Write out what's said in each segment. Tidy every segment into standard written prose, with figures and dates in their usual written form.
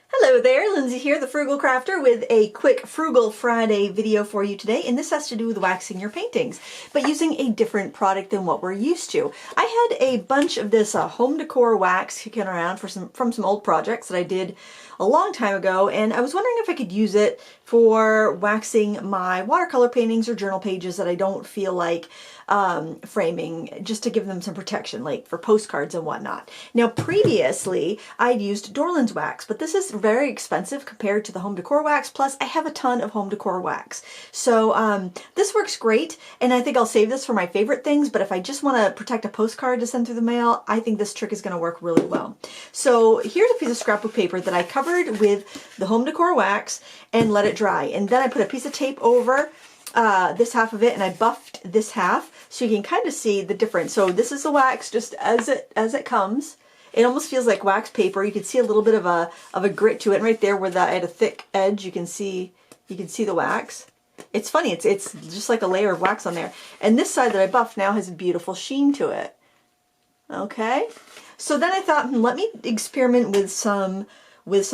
Hello there, Lindsay here, the Frugal Crafter, with a quick Frugal Friday video for you today, and this has to do with waxing your paintings, but using a different product than what we're used to. I had a bunch of this home decor wax kicking around from some old projects that I did a long time ago, and I was wondering if I could use it for waxing my watercolor paintings or journal pages that I don't feel like framing, just to give them some protection, like for postcards and whatnot. Now previously I'd used Dorlands Wax, but this is very expensive compared to the home decor wax, plus I have a ton of home decor wax. So this works great, and I think I'll save this for my favorite things, but if I just want to protect a postcard to send through the mail, I think this trick is going to work really well. So here's a piece of scrapbook paper that I covered with the home decor wax and let it dry, and then I put a piece of tape over this half of it, and I buffed this half so you can kind of see the difference. So this is the wax just as it comes. It almost feels like wax paper. You can see a little bit of a grit to it, and right there where I had a thick edge, you can see the wax. It's funny, it's just like a layer of wax on there. And this side that I buffed now has a beautiful sheen to it. Okay, so then I thought, let me experiment with some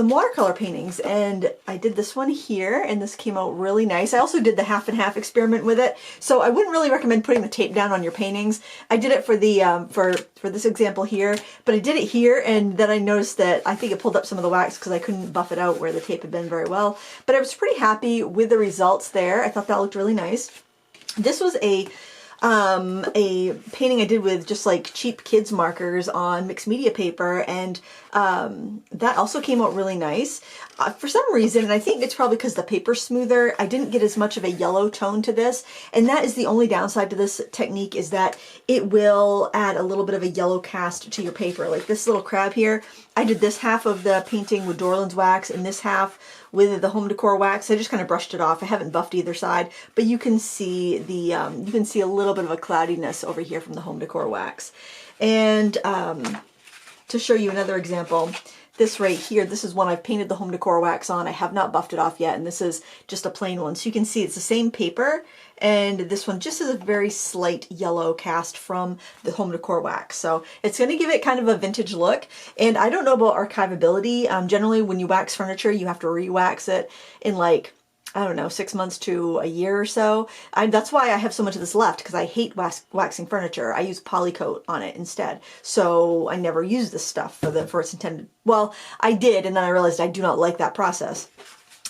watercolor paintings, and I did this one here, and this came out really nice. I also did the half and half experiment with it, so I wouldn't really recommend putting the tape down on your paintings. I did it for the for this example here, but I did it here, and then I noticed that I think it pulled up some of the wax because I couldn't buff it out where the tape had been very well. But I was pretty happy with the results there. I thought that looked really nice. This was a painting I did with just like cheap kids markers on mixed media paper, and that also came out really nice. For some reason, and I think it's probably because the paper's smoother, I didn't get as much of a yellow tone to this, and that is the only downside to this technique, is that it will add a little bit of a yellow cast to your paper. Like this little crab here, I did this half of the painting with Dorlands Wax and this half with the home decor wax. I just kind of brushed it off. I haven't buffed either side, but you can see the you can see a little bit of a cloudiness over here from the home decor wax. And to show you another example, this right here, this is one I've painted the home decor wax on. I have not buffed it off yet, and this is just a plain one. So you can see it's the same paper, and this one just has a very slight yellow cast from the home decor wax. So it's going to give it kind of a vintage look. And I don't know about archivability. Generally, when you wax furniture, you have to re-wax it in like, I don't know, 6 months to a year or so. That's why I have so much of this left, because I hate waxing furniture. I use polycoat on it instead. So I never use this stuff for its intended. Well, I did, and then I realized I do not like that process.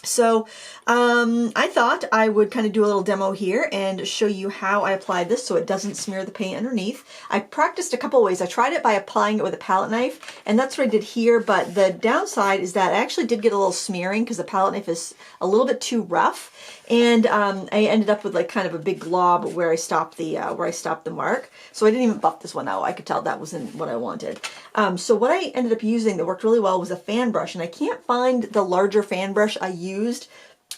So I thought I would kind of do a little demo here and show you how I applied this so it doesn't smear the paint underneath. I practiced a couple ways. I tried it by applying it with a palette knife, and that's what I did here, but the downside is that I actually did get a little smearing because the palette knife is a little bit too rough, and I ended up with like kind of a big glob where I stopped the mark. So I didn't even buff this one out. I could tell that wasn't what I wanted. So what I ended up using that worked really well was a fan brush, and I can't find the larger fan brush I used.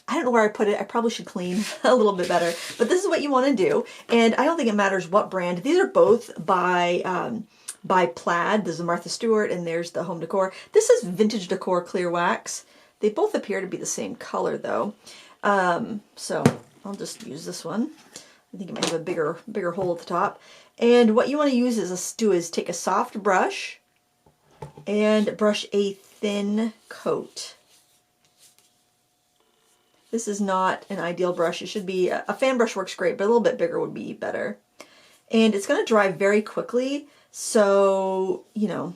I don't know where I put it. I probably should clean a little bit better, but this is what you want to do. And I don't think it matters what brand. These are both by Plaid. There's the Martha Stewart, and there's the Home Decor. This is Vintage Decor Clear Wax. They both appear to be the same color though. So I'll just use this one. I think it might have a bigger hole at the top. And what you want to use is take a soft brush and brush a thin coat. This is not an ideal brush. It should be, a fan brush works great, but a little bit bigger would be better. And it's going to dry very quickly, so, you know,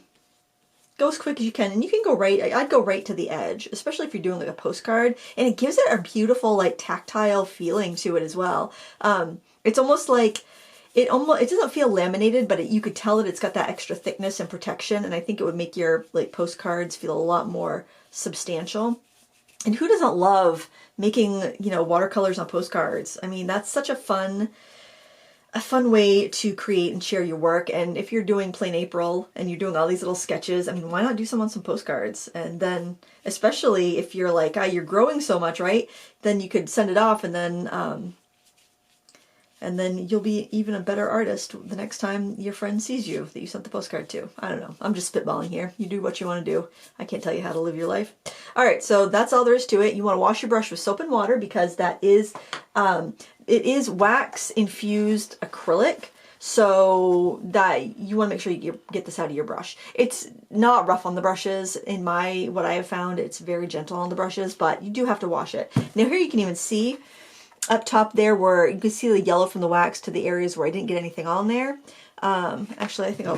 go as quick as you can. And you can go right, I'd go right to the edge, especially if you're doing like a postcard. And it gives it a beautiful, like, tactile feeling to it as well. It's almost like, it doesn't feel laminated, but you could tell that it's got that extra thickness and protection, and I think it would make your like postcards feel a lot more substantial. And who doesn't love making, you know, watercolors on postcards? I mean, that's such a fun way to create and share your work. And if you're doing plain April and you're doing all these little sketches, I mean, why not do some on some postcards? And then, especially if you're like, you're growing so much, right? Then you could send it off, and then you'll be even a better artist the next time your friend sees you that you sent the postcard to. I don't know. I'm just spitballing here. You do what you want to do. I can't tell you how to live your life. All right, so that's all there is to it. You want to wash your brush with soap and water because that is, it is wax infused acrylic. so that you want to make sure you get this out of your brush. It's not rough on the brushes. In what I have found, it's very gentle on the brushes, but you do have to wash it. Now here you can even see up top there where you can see the yellow from the wax to the areas where I didn't get anything on there. Actually, I think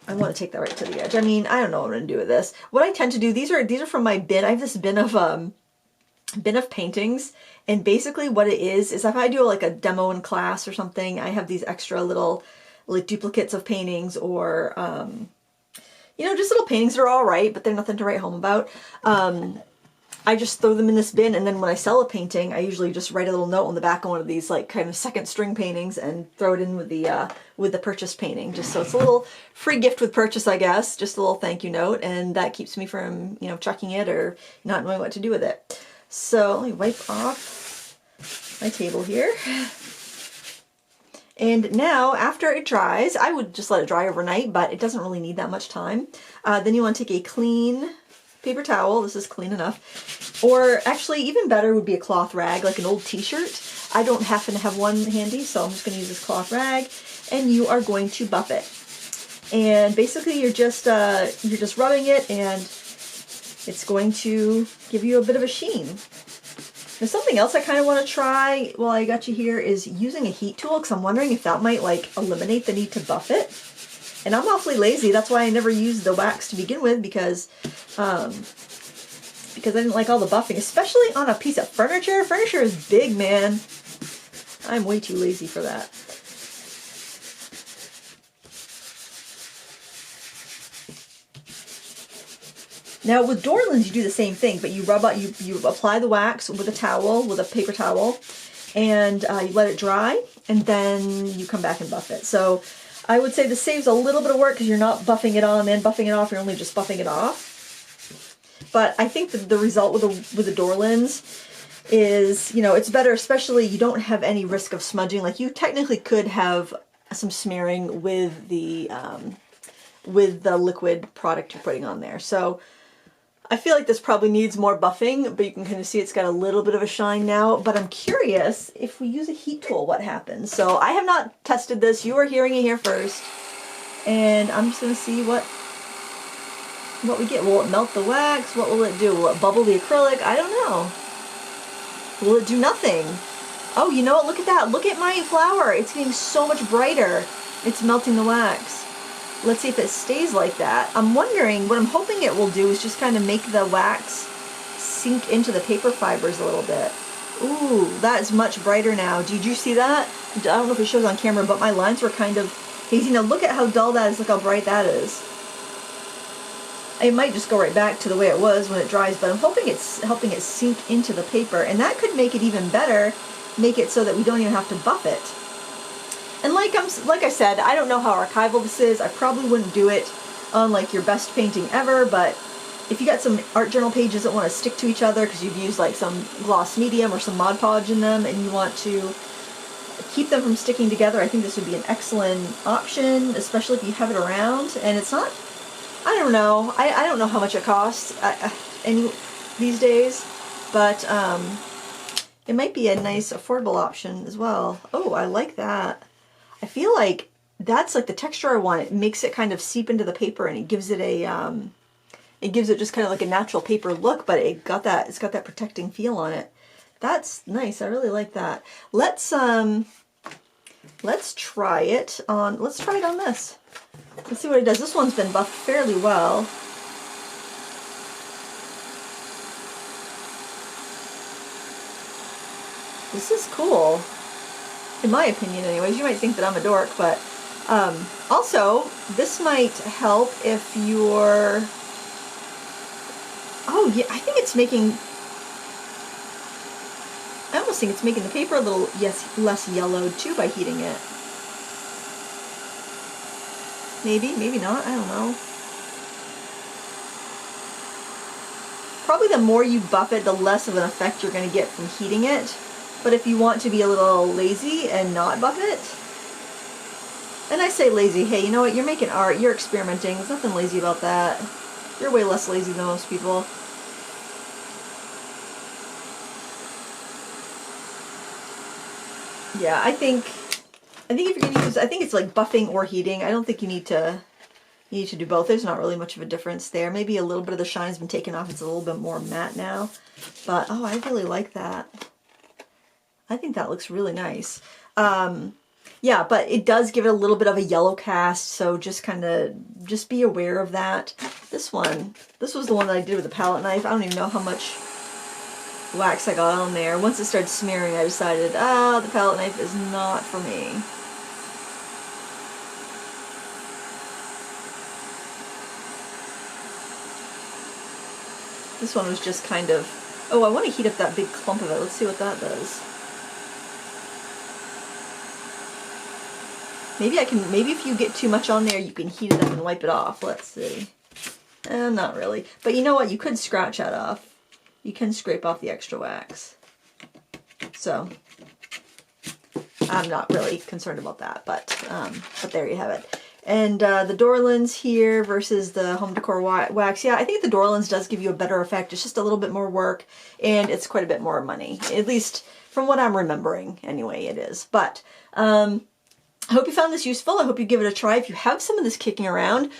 I want to take that right to the edge. I mean, I don't know what I'm going to do with this. What I tend to do, these are from my bin. I have this bin of paintings, and basically what it is if I do like a demo in class or something, I have these extra little like duplicates of paintings, or you know, just little paintings that are all right, but they're nothing to write home about. I just throw them in this bin, and then when I sell a painting, I usually just write a little note on the back of one of these like kind of second string paintings and throw it in with the purchased painting, just so it's a little free gift with purchase, I guess, just a little thank you note, and that keeps me from, you know, chucking it or not knowing what to do with it. So let me wipe off my table here. And now, after it dries, I would just let it dry overnight, but it doesn't really need that much time. Then you want to take a clean paper towel. This is clean enough. Or actually, even better would be a cloth rag, like an old t-shirt. I don't happen to have one handy, so I'm just going to use this cloth rag. And you are going to buff it. And basically, you're just rubbing it, and it's going to give you a bit of a sheen. Now, something else I kind of want to try while I got you here is using a heat tool, because I'm wondering if that might like eliminate the need to buff it. And I'm awfully lazy. That's why I never used the wax to begin with, because I didn't like all the buffing, especially on a piece of furniture. Furniture is big, man. I'm way too lazy for that. Now with Dorlands, you do the same thing, but you rub out, you apply the wax with a towel, with a paper towel, and you let it dry, and then you come back and buff it. So I would say this saves a little bit of work because you're not buffing it on and then buffing it off. You're only just buffing it off. But I think that the result with the Dorlands is, you know, it's better, especially you don't have any risk of smudging. Like, you technically could have some smearing with the liquid product you're putting on there. So I feel like this probably needs more buffing, but you can kind of see it's got a little bit of a shine now. But I'm curious, if we use a heat tool, what happens? So I have not tested this. You are hearing it here first. And I'm just going to see what we get. Will it melt the wax? What will it do? Will it bubble the acrylic? I don't know. Will it do nothing? Oh, you know what? Look at that. Look at my flower. It's getting so much brighter. It's melting the wax. Let's see if it stays like that. I'm wondering, what I'm hoping it will do is just kind of make the wax sink into the paper fibers a little bit. Ooh, that is much brighter now. Did you see that? I don't know if it shows on camera, but my lines were kind of hazy. Now look at how dull that is. Look how bright that is. It might just go right back to the way it was when it dries, but I'm hoping it's helping it sink into the paper, and that could make it even better, make it so that we don't even have to buff it. And like I said, I don't know how archival this is. I probably wouldn't do it on like your best painting ever, but if you got some art journal pages that want to stick to each other because you've used like some gloss medium or some Mod Podge in them, and you want to keep them from sticking together, I think this would be an excellent option, especially if you have it around. And it's not, I don't know, I don't know how much it costs these days, but it might be a nice affordable option as well. Oh, I like that. I feel like that's like the texture I want. It makes it kind of seep into the paper, and it gives it a it gives it just kind of like a natural paper look, but it's got that protecting feel on it. That's nice. I really like that. Let's try it on this. Let's see what it does. This one's been buffed fairly well. This is cool. In my opinion, anyways. You might think that I'm a dork, but also, this might help if you're... Oh, yeah, I think it's making... I almost think it's making the paper a little less yellowed, too, by heating it. Maybe, maybe not, I don't know. Probably the more you buff it, the less of an effect you're going to get from heating it. But if you want to be a little lazy and not buff it, and I say lazy, hey, you know what, you're making art, you're experimenting, there's nothing lazy about that. You're way less lazy than most people. Yeah, I think I think if you're gonna use, I think it's like buffing or heating. I don't think you need to do both. There's not really much of a difference there. Maybe a little bit of the shine has been taken off. It's a little bit more matte now. But, oh, I really like that. I think that looks really nice. Yeah, but it does give it a little bit of a yellow cast, so just be aware of that. This was the one that I did with a palette knife. I don't even know how much wax I got on there. Once it started smearing, I decided, the palette knife is not for me. This one was just kind of, oh, I want to heat up that big clump of it. Let's see what that does. Maybe if you get too much on there, you can heat it up and wipe it off. Let's see. Not really. But you know what? You could scratch that off. You can scrape off the extra wax. So, I'm not really concerned about that, but there you have it. And the Dorlands here versus the home decor wax. Yeah, I think the Dorlands does give you a better effect. It's just a little bit more work, and it's quite a bit more money. At least from what I'm remembering, anyway, it is. But I hope you found this useful. I hope you give it a try. If you have some of this kicking around,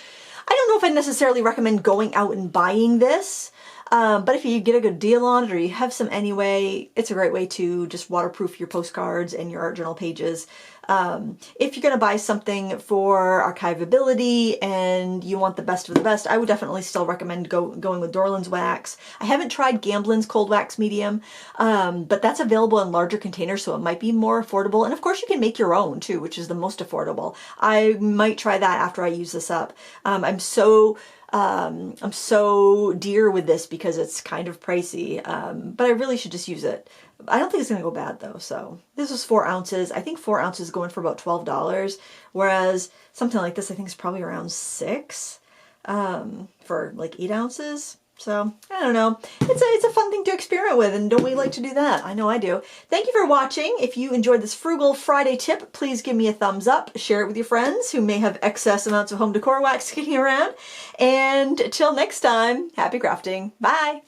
I don't know if I necessarily recommend going out and buying this. But if you get a good deal on it or you have some anyway, it's a great way to just waterproof your postcards and your art journal pages. If you're going to buy something for archivability and you want the best of the best, I would definitely still recommend going with Dorlands Wax. I haven't tried Gamblin's cold wax medium, but that's available in larger containers, so it might be more affordable. And of course you can make your own too, which is the most affordable. I might try that after I use this up. I'm so dear with this because it's kind of pricey, but I really should just use it. I don't think it's going to go bad though. So this was 4 ounces. I think 4 ounces is going for about $12, whereas something like this I think is probably around 6 for like 8 ounces. So I don't know. It's a fun thing to experiment with, and don't we like to do that? I know I do. Thank you for watching. If you enjoyed this Frugal Friday tip, please give me a thumbs up. Share it with your friends who may have excess amounts of home decor wax kicking around. And till next time, happy crafting. Bye.